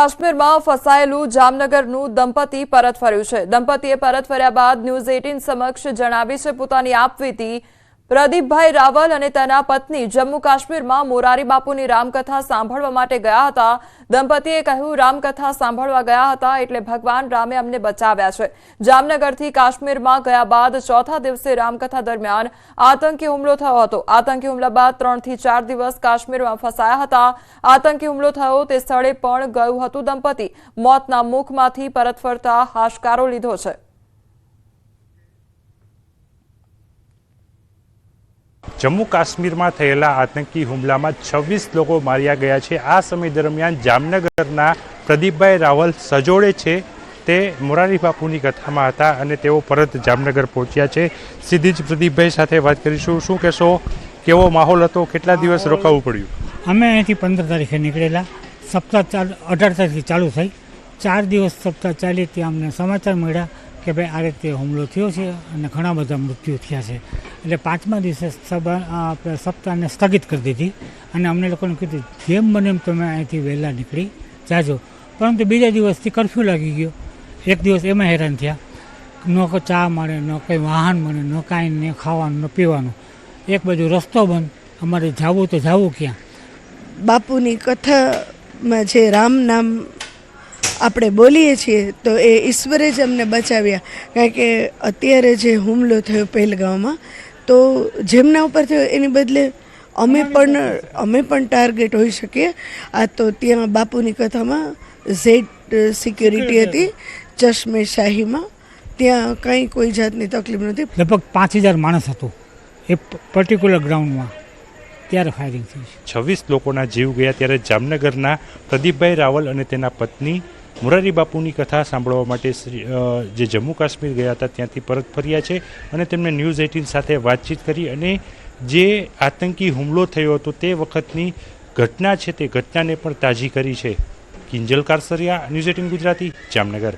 કાશ્મીરમાં ફસાયેલું જામનગરનું દંપતી પરત ફર્યું છે। દંપતીએ પરત ફર્યા બાદ ન્યૂઝ 18 સમક્ષ જણાવી છે પોતાની આપવીતી। પ્રદીપભાઈ રાવલ અને તેના પત્ની જમ્મુ કાશ્મીરમાં મોરારી બાપુની રામકથા સાંભળવા માટે ગયા હતા। દંપતીએ કહ્યું, રામકથા સાંભળવા ગયા હતા એટલે ભગવાન રામે અમને બચાવ્યા છે। જામનગરથી કાશ્મીરમાં ગયા બાદ ચોથા દિવસે રામકથા દરમિયાન આતંકી હુમલો થયો હતો। આતંકી હુમલા બાદ 3 થી 4 દિવસ કાશ્મીરમાં ફસાયા હતા। આતંકી હુમલો થયો તે સ્થળે પણ ગયું હતું દંપતી। મોતના મુખમાંથી પરત ફરતા હાશકારો લીધો છે। जम्मू काश्मीर में थयेला आतंकी हुमला में 26 लोग मार्या गया है। आ समय दरमियान जामनगरना प्रदीपभाई रावल सजोड़े छे ते मोरारी बापूनी कथा में हता अने तेओ परत जामनगर पहोंच्या छे। सीधी ज प्रदीपभाई साथे वात करीशुं। शुं कहेशो, केवो माहोल हतो, केटला दिवस रोकावुं पड्युं? अमे अहींथी 15 तारीखे निकळेला। सप्ताह 18 तारीखे चालू थई। 4 दिवस सप्ताह चाली त्यां अमने समाचार मळ्या કે ભાઈ આ રીતે હુમલો થયો છે અને ઘણા બધા મૃત્યુ થયા છે। એટલે 5મા દિવસે સપ્તાહને સ્થગિત કરી દીધી અને અમને લોકોને કીધું જેમ બને એમ તમે અહીંથી વહેલા નીકળી જાજો। પરંતુ બીજા દિવસથી કર્ફ્યુ લાગી ગયો। એક દિવસ એમાં હેરાન થયા। ન કોઈ ચા મળે, ન કંઈ વાહન મળે, ન કાંઈ ને ખાવાનું ન પીવાનું। એક બાજુ રસ્તો બંધ, અમારે જવું તો જવું ક્યાં? બાપુની કથામાં જે રામ નામ આપણે બોલીએ છીએ તો એ ઈશ્વરે જ અમને બચાવ્યા। કારણ કે અત્યારે જે હુમલો થયો પહેલગામમાં તો જેમના ઉપર થયો એની બદલે અમે પણ ટાર્ગેટ હોઈ શકીએ। આ તો ત્યાં બાપુની કથામાં ઝેડ સિક્યોરિટી હતી ચશ્મે શાહીમાં, ત્યાં કંઈ કોઈ જાતની તકલીફ નથી। લગભગ 5000 માણસ હતો એ પર્ટિક્યુલર ગ્રાઉન્ડમાં, ત્યારે ફાયરિંગ થઈ છે। 26 લોકોના જીવ ગયા। ત્યારે જામનગરના પ્રદીપભાઈ રાવલ અને તેના પત્ની મોરારી બાપુની કથા સાંભળવા માટે જે જમ્મુ કાશ્મીર ગયા હતા ત્યાંથી પરત ફર્યા છે અને તેમણે ન્યૂઝ 18 સાથે વાતચીત કરી અને જે આતંકી હુમલો થયો હતો તે વખતની ઘટના છે તે ઘટનાને પણ તાજી કરી છે। કિંજલ કારસરિયા, ન્યૂઝ 18 ગુજરાતી, જામનગર।